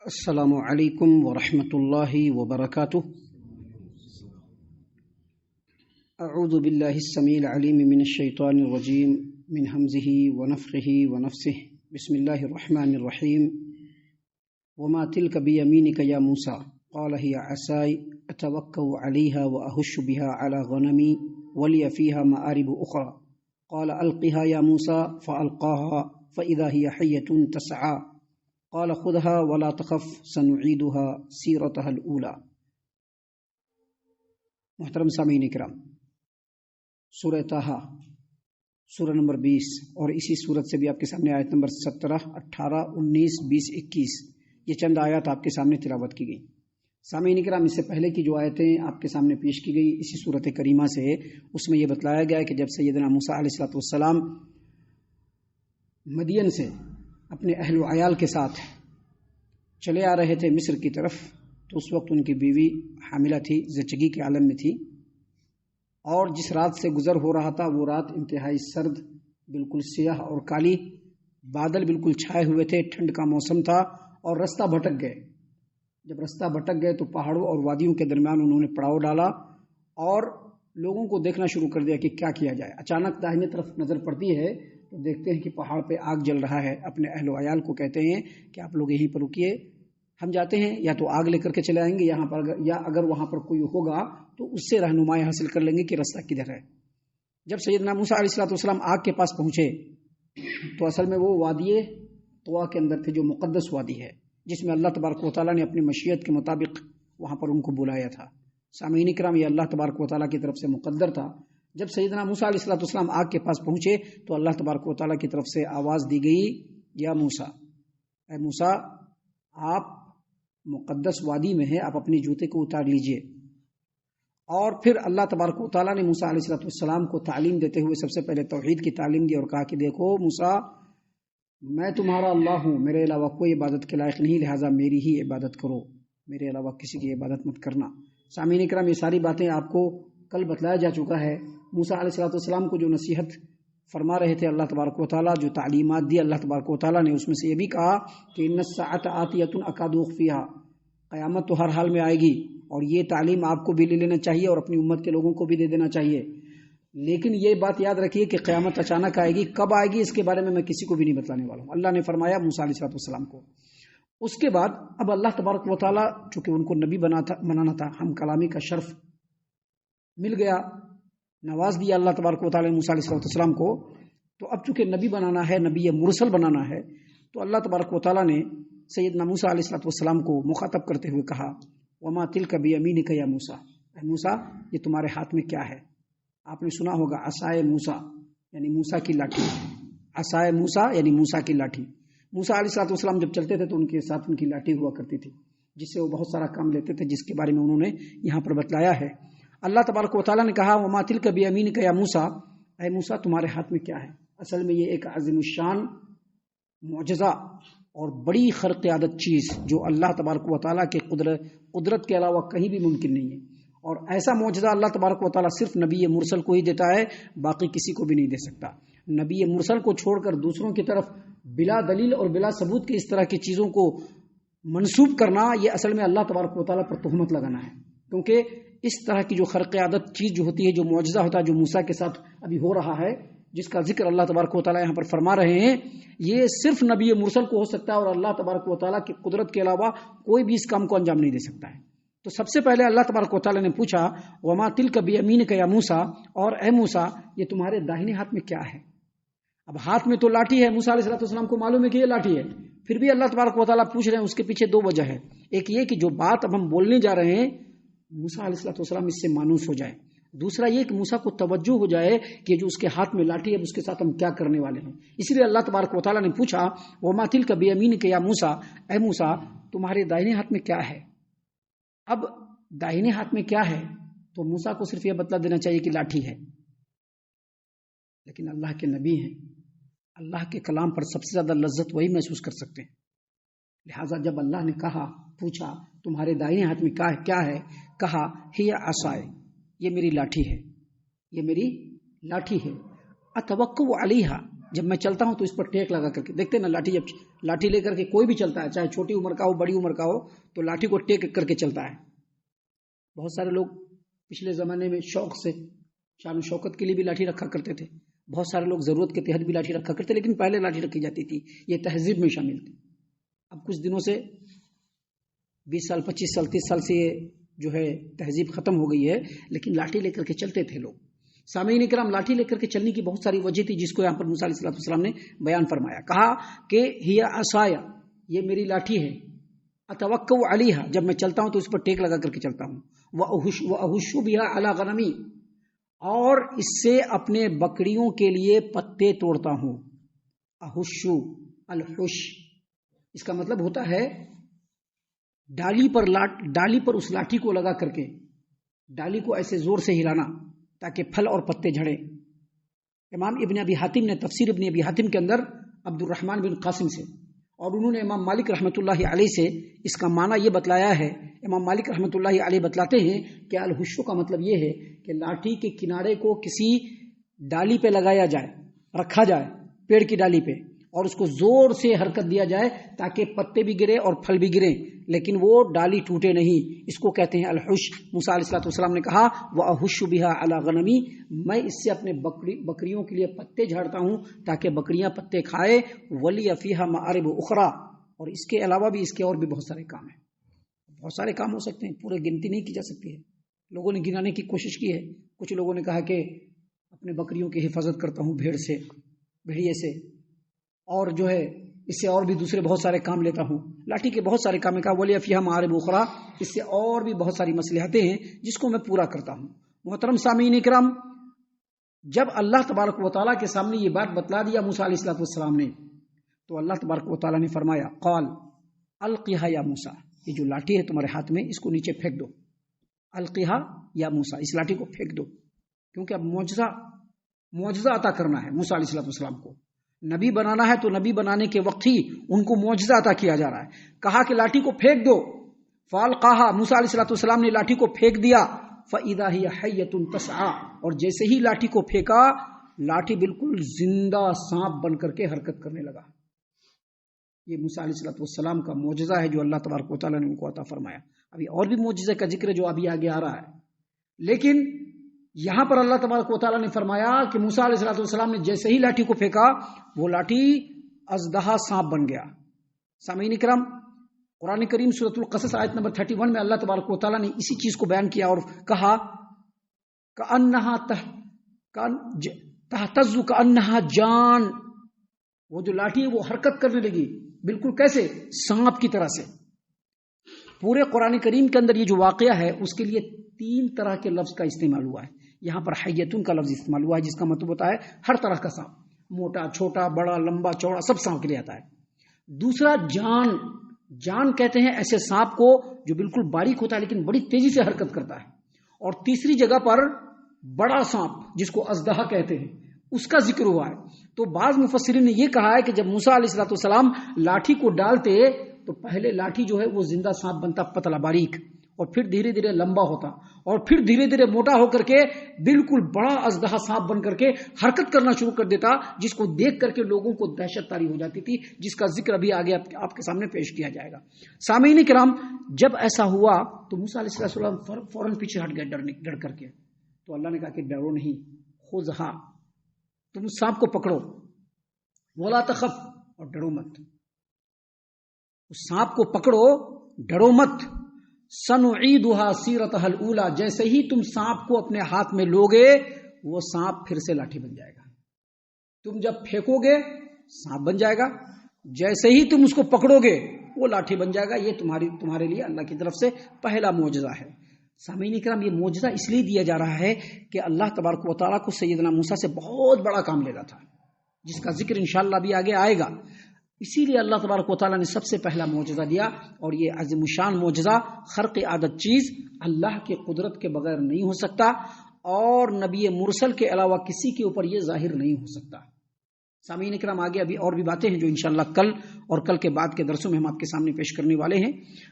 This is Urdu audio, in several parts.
السلام علیکم ورحمۃ اللہ وبرکاتہ۔ اعوذ باللہ السمیع العلیم من الشیطان الرجیم من حمزہ ونفخہ ونفثہ۔ بسم اللہ الرحمن الرحیم۔ وما تلک بیمینک یا موسیٰ قال ہی عصائی اتوکأ علیہا واہش بہا علی غنمی ولی فیہا مآرب اخرى قال القها یا موسیٰ فالقاها فاذا ہی حیۃ تسعی قال خذها ولا تخف سنعيدها سیرتها الاولى۔ محترم سامعین کرام، سورہ طٰہٰ سورہ نمبر 20 اور اسی سورت سے بھی آپ کے سامنے آیت نمبر 17، 18، 19، 20، 21 یہ چند آیات آپ کے سامنے تلاوت کی گئی۔ سامعین کرام، اس سے پہلے کی جو آیتیں آپ کے سامنے پیش کی گئی اسی سورت کریمہ سے، اس میں یہ بتلایا گیا کہ جب سیدنا موسیٰ علیہ السلام مدین سے اپنے اہل و عیال کے ساتھ چلے آ رہے تھے مصر کی طرف، تو اس وقت ان کی بیوی حاملہ تھی، زچگی کے عالم میں تھی، اور جس رات سے گزر ہو رہا تھا وہ رات انتہائی سرد، بالکل سیاہ اور کالی، بادل بالکل چھائے ہوئے تھے، ٹھنڈ کا موسم تھا، اور رستہ بھٹک گئے۔ جب رستہ بھٹک گئے تو پہاڑوں اور وادیوں کے درمیان انہوں نے پڑاؤ ڈالا اور لوگوں کو دیکھنا شروع کر دیا کہ کیا کیا جائے۔ اچانک داہنے طرف نظر پڑتی ہے تو دیکھتے ہیں کہ پہاڑ پہ آگ جل رہا ہے۔ اپنے اہل و عیال کو کہتے ہیں کہ آپ لوگ یہیں پر رکیے، ہم جاتے ہیں، یا تو آگ لے کر کے چلے آئیں گے یہاں پر، یا اگر وہاں پر کوئی ہوگا تو اس سے رہنمائی حاصل کر لیں گے کہ رستہ کدھر ہے۔ جب سیدنا موسیٰ علیہ السلام آگ کے پاس پہنچے تو اصل میں وہ وادی طوا کے اندر تھے، جو مقدس وادی ہے، جس میں اللہ تبارک و تعالیٰ نے اپنی مشیت کے مطابق وہاں پر ان کو بلایا تھا۔ سامعین کرام، یہ اللہ تبارک و تعالیٰ کی طرف سے مقدر تھا۔ جب سیدنا موسیٰ علیہ السلام آگ کے پاس پہنچے تو اللہ تبارک و تعالیٰ کی طرف سے آواز دی گئی، یا موسیٰ، اے موسیٰ، آپ مقدس وادی میں ہیں، آپ اپنے جوتے کو اتار لیجئے۔ اور پھر اللہ تبارک و تعالیٰ نے موسیٰ علیہ السلام کو تعلیم دیتے ہوئے سب سے پہلے توحید کی تعلیم دی اور کہا کہ دیکھو موسیٰ، میں تمہارا اللہ ہوں، میرے علاوہ کوئی عبادت کے لائق نہیں، لہٰذا میری ہی عبادت کرو، میرے علاوہ کسی کی عبادت مت کرنا۔ سامعین کرام، یہ ساری باتیں آپ کو کل بتلایا جا چکا ہے۔ موسیٰ علیہ السلام کو جو نصیحت فرما رہے تھے اللہ تبارک و تعالیٰ، جو تعلیمات دی اللہ تبارک و تعالیٰ نے، اس میں سے یہ بھی کہا کہ ان الساعۃ آتیۃ اکاد اخفیہا، قیامت تو ہر حال میں آئے گی، اور یہ تعلیم آپ کو بھی لے لینا چاہیے اور اپنی امت کے لوگوں کو بھی دے دینا چاہیے۔ لیکن یہ بات یاد رکھیے کہ قیامت اچانک آئے گی، کب آئے گی اس کے بارے میں کسی کو بھی نہیں بتلانے والا ہوں، اللہ نے فرمایا موسیٰ علیہ السلام کو۔ اس کے بعد اب اللہ تبارک و تعالیٰ چونکہ ان کو نبی بنانا تھا، ہم کلامی کا شرف مل گیا، نواز دیا اللہ تبارک و تعالیٰ نے موسیٰ علیہ السلام کو، تو اب چونکہ نبی بنانا ہے، نبی مرسل بنانا ہے، تو اللہ تبارک و تعالیٰ نے سیدنا موسیٰ علیہ السلام کو مخاطب کرتے ہوئے کہا، وما تلک بیمینک یا موسیٰ، اے موسیٰ، یہ تمہارے ہاتھ میں کیا ہے؟ آپ نے سنا ہوگا عصائے موسیٰ یعنی موسیٰ کی لاٹھی، عصائے موسیٰ یعنی موسیٰ کی لاٹھی۔ موسیٰ علیہ السلام جب چلتے تھے تو ان کے ساتھ ان کی لاٹھی ہوا کرتی تھی، جس سے وہ بہت سارا کام لیتے تھے، جس کے بارے میں انہوں نے یہاں پر بتلایا ہے۔ اللہ تبارک و تعالیٰ نے کہا وما تلک بیمینک یا موسیٰ، اے موسیٰ تمہارے ہاتھ میں کیا ہے؟ اصل میں یہ ایک عظیم الشان معجزہ اور بڑی خرق عادت چیز جو اللہ تبارک و تعالیٰ کے قدرت کے علاوہ کہیں بھی ممکن نہیں ہے، اور ایسا معجزہ اللہ تبارک و تعالیٰ صرف نبی مرسل کو ہی دیتا ہے، باقی کسی کو بھی نہیں دے سکتا۔ نبی مرسل کو چھوڑ کر دوسروں کی طرف بلا دلیل اور بلا ثبوت کے اس طرح کی چیزوں کو منسوب کرنا، یہ اصل میں اللہ تبارک و تعالیٰ پر تہمت لگانا ہے، کیونکہ اس طرح کی جو خرق عادت چیز جو ہوتی ہے، جو معجزہ ہوتا ہے، جو موسیٰ کے ساتھ ابھی ہو رہا ہے، جس کا ذکر اللہ تبارک و تعالیٰ یہاں پر فرما رہے ہیں، یہ صرف نبی مرسل کو ہو سکتا ہے، اور اللہ تبارک و تعالیٰ کی قدرت کے علاوہ کوئی بھی اس کام کو انجام نہیں دے سکتا ہے۔ تو سب سے پہلے اللہ تبارک و تعالیٰ نے پوچھا وما تلک بیمینک یا موسیٰ، اور اے موسیٰ یہ تمہارے داہنے ہاتھ میں کیا ہے؟ اب ہاتھ میں تو لاٹھی ہے، موسیٰ علیہ السلام کو معلوم ہے کہ یہ لاٹھی ہے، پھر بھی اللہ تبارک و تعالیٰ پوچھ رہے ہیں، اس کے پیچھے دو وجہ ہے۔ ایک یہ کہ جو بات اب ہم بولنے جا رہے ہیں موسیٰ علیہ السلام اس سے مانوس ہو جائے، دوسرا یہ کہ موسیٰ کو توجہ ہو جائے کہ جو اس کے ہاتھ میں لاٹھی ہے اس کے ساتھ ہم کیا کرنے والے ہیں۔ اس لیے اللہ تبارک و تعالیٰ نے پوچھا وما تلک بیمینک یا موسیٰ، اے موسیٰ تمہارے دائیں ہاتھ میں کیا ہے؟ اب دائیں ہاتھ میں کیا ہے تو موسیٰ کو صرف یہ بتلا دینا چاہیے کہ لاٹھی ہے، لیکن اللہ کے نبی ہیں، اللہ کے کلام پر سب سے زیادہ لذت وہی محسوس کر سکتے ہیں، لہٰذا جب اللہ نے کہا، پوچھا تمہارے دائیں ہاتھ میں کیا ہے، کہا ہی عصائے، یہ میری لاٹھی ہے، یہ میری لاٹھی ہے، اتوکأ علیہا، جب میں چلتا ہوں تو اس پر ٹیک لگا کر کے، دیکھتے نا لاٹھی، جب لاٹھی لے کر کے کوئی بھی چلتا ہے، چاہے چھوٹی عمر کا ہو بڑی عمر کا ہو، تو لاٹھی کو ٹیک کر کے چلتا ہے۔ بہت سارے لوگ پچھلے زمانے میں شوق سے شان و شوکت کے لیے بھی لاٹھی رکھا کرتے تھے، بہت سارے لوگ ضرورت کے تحت بھی لاٹھی رکھا کرتے، لیکن پہلے لاٹھی رکھی جاتی تھی، یہ تہذیب میں شامل تھی۔ اب کچھ دنوں سے 20 سال 25 سال 30 سال سے یہ جو ہے تہذیب ختم ہو گئی ہے، لیکن لاٹھی لے کر کے چلتے تھے لوگ۔ سامعین کرام، لاٹھی لے کر کے چلنے کی بہت ساری وجہ تھی، جس کو یہاں پر موسیٰ علیہ السلام نے بیان فرمایا، کہا کہ ہی عصایا، یہ میری لاٹھی ہے، اتوکل علیہا، جب میں چلتا ہوں تو اس پر ٹیک لگا کر کے چلتا ہوں، واحش بہا علی غنمی، اور اس سے اپنے بکریوں کے لیے پتے توڑتا ہوں۔ احشو، الحش، اس کا مطلب ہوتا ہے ڈالی پر اس لاٹھی کو لگا کر کے ڈالی کو ایسے زور سے ہلانا تاکہ پھل اور پتے جھڑے۔ امام ابن ابی حاتم نے تفسیر ابن ابی حاتم کے اندر عبد الرحمن بن قاسم سے، اور انہوں نے امام مالک رحمۃ اللہ علیہ سے اس کا معنی یہ بتلایا ہے۔ امام مالک رحمۃ اللہ علیہ بتلاتے ہیں کہ الحشو کا مطلب یہ ہے کہ لاٹھی کے کنارے کو کسی ڈالی پہ لگایا جائے، رکھا جائے پیڑ کی ڈالی پہ، اور اس کو زور سے حرکت دیا جائے تاکہ پتے بھی گرے اور پھل بھی گریں، لیکن وہ ڈالی ٹوٹے نہیں، اس کو کہتے ہیں الحش۔ موسیٰ علیہ السلام نے کہا وَأَحُشُّ بِهَا عَلَى غَنَمِي، میں اس سے اپنے بکریوں کے لیے پتے جھاڑتا ہوں تاکہ بکریاں پتے کھائے، وَلِيَ فِيهَا مَآرِبُ أُخْرَى، اور اس کے علاوہ بھی اس کے اور بھی بہت سارے کام ہیں، بہت سارے کام ہو سکتے ہیں، پورے گنتی نہیں کی جا سکتی ہے۔ لوگوں نے گنانے کی کوشش کی ہے، کچھ لوگوں نے کہا کہ اپنے بکریوں کی حفاظت کرتا ہوں بھیڑ سے، بھیڑیے سے، اور جو ہے اس سے اور بھی دوسرے بہت سارے کام لیتا ہوں۔ لاٹھی کے بہت سارے کام ہے، کہا وَلِيَ فِيهَا مَآرِبُ أُخْرَى، اس سے اور بھی بہت ساری مصلحتیں ہیں جس کو میں پورا کرتا ہوں۔ محترم سامعین کرام، جب اللہ تبارک و تعالیٰ کے سامنے یہ بات بتلا دیا موسیٰ علیہ السلام نے، تو اللہ تبارک و تعالیٰ نے فرمایا قال القیہا یا موسیٰ، یہ جو لاٹھی ہے تمہارے ہاتھ میں، اس کو نیچے پھینک دو۔ القیہا یا موسیٰ، اس لاٹھی کو پھینک دو، کیونکہ اب معجزہ عطا کرنا ہے موسیٰ علیہ السلام کو، نبی بنانا ہے، تو نبی بنانے کے وقت ہی ان کو معجزہ عطا کیا جا رہا ہے۔ کہا کہ لاٹھی کو پھینک دو، فالقاہا، موسیٰ علیہ السلام نے لاٹھی کو پھینک دیا، فَإِذَا هِيَ حَيَّةٌ تَسْعَىٰ، اور جیسے ہی لاٹھی کو پھینکا، لاٹھی بالکل زندہ سانپ بن کر کے حرکت کرنے لگا۔ یہ موسیٰ علیہ السلام کا معجزہ ہے جو اللہ تبارک و تعالیٰ نے ان کو عطا فرمایا۔ ابھی اور بھی معجزے کا ذکر ہے جو ابھی آگے آ رہا ہے، لیکن یہاں پر اللہ تبارک و تعالیٰ نے فرمایا کہ موسیٰ علیہ السلام نے جیسے ہی لاٹھی کو پھینکا، وہ لاٹھی اژدہا سانپ بن گیا۔ سامعین کرام، قرآن کریم سورۃ القصص آیت نمبر 31 میں اللہ تبارک و تعالیٰ نے اسی چیز کو بیان کیا اور کہا کأنہا تہتز کأنہا جان، وہ جو لاٹھی ہے وہ حرکت کرنے لگی، بالکل کیسے؟ سانپ کی طرح سے۔ پورے قرآن کریم کے اندر یہ جو واقعہ ہے اس کے لیے 3 طرح کے لفظ کا استعمال ہوا ہے۔ یہاں پر حیتن کا لفظ استعمال ہوا ہے، جس کا مطلب ہوتا ہے ہر طرح کا سانپ، موٹا چھوٹا بڑا لمبا چوڑا سب سانپ کے لیے آتا ہے۔ دوسرا جان کہتے ہیں ایسے سانپ کو جو بالکل باریک ہوتا ہے لیکن بڑی تیزی سے حرکت کرتا ہے۔ اور تیسری جگہ پر بڑا سانپ جس کو اژدہا کہتے ہیں اس کا ذکر ہوا ہے۔ تو بعض مفسرین نے یہ کہا ہے کہ جب موسیٰ علیہ السلام لاٹھی کو ڈالتے تو پہلے لاٹھی جو ہے وہ زندہ سانپ بنتا، پتلا باریک، اور پھر دھیرے دھیرے لمبا ہوتا، اور پھر دھیرے دھیرے موٹا ہو کر کے بالکل بڑا اژدہا سانپ بن کر کے حرکت کرنا شروع کر دیتا، جس کو دیکھ کر کے لوگوں کو دہشت طاری ہو جاتی تھی، جس کا ذکر ابھی آگے آپ کے سامنے پیش کیا جائے گا۔ سامعین کرام، جب ایسا ہوا تو موسیٰ علیہ السلام فوراً پیچھے ہٹ گئے ڈر کر کے۔ تو اللہ نے کہا کہ ڈرو نہیں، خذھا، تم اس سانپ کو پکڑو، ولا تخف، اور ڈرو مت، اس سانپ کو پکڑو، ڈرو مت، سنعیدھا سیرتھا الاولی، جیسے ہی تم سانپ کو اپنے ہاتھ میں لوگے وہ سانپ پھر سے لاٹھی بن جائے گا۔ تم جب پھینکو گے سانپ بن جائے گا، جیسے ہی تم اس کو پکڑو گے وہ لاٹھی بن جائے گا۔ یہ تمہارے لیے اللہ کی طرف سے پہلا معجزہ ہے۔ سامعین کرام، یہ معجزہ اس لیے دیا جا رہا ہے کہ اللہ تبارک و تعالیٰ کو سیدنا موسیٰ سے بہت بڑا کام لینا تھا، جس کا ذکر انشاءاللہ بھی آگے آئے گا۔ اسی لیے اللہ تبارک و تعالیٰ نے سب سے پہلا معجزہ دیا، اور یہ عظیم الشان معجزہ خرق عادت چیز اللہ کی قدرت کے بغیر نہیں ہو سکتا، اور نبی مرسل کے علاوہ کسی کے اوپر یہ ظاہر نہیں ہو سکتا۔ سامعین کرام، آگے ابھی اور بھی باتیں ہیں جو انشاءاللہ کل اور کل کے بعد کے درسوں میں ہم آپ کے سامنے پیش کرنے والے ہیں۔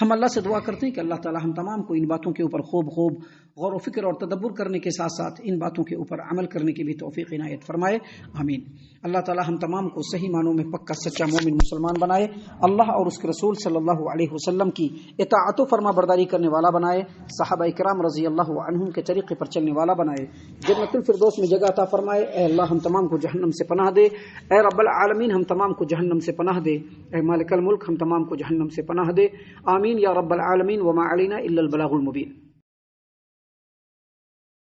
ہم اللہ سے دعا کرتے ہیں کہ اللہ تعالی ہم تمام کو ان باتوں کے اوپر خوب غور و فکر اور تدبر کرنے کے ساتھ ساتھ ان باتوں کے اوپر عمل کرنے کی بھی توفیق عنایت فرمائے، آمین۔ اللہ تعالی ہم تمام کو صحیح معنوں میں پکا سچا مومن مسلمان بنائے، اللہ اور اس کے رسول صلی اللہ علیہ وسلم کی اطاعت و فرما برداری کرنے والا بنائے، صحابہ کرام رضی اللہ عنہم کے طریقے پر چلنے والا بنائے، جنت الفردوس میں جگہ عطا فرمائے۔ اے اللہ ہم تمام کو جہنم سے پناہ دے، اے رب العالمین ہم تمام کو جہنم سے پناہ دے، اے مالک الملک ہم تمام کو جہنم سے پناہ دے، آمین یا رب العالمین۔ وما علینا الا البلاغ المبین۔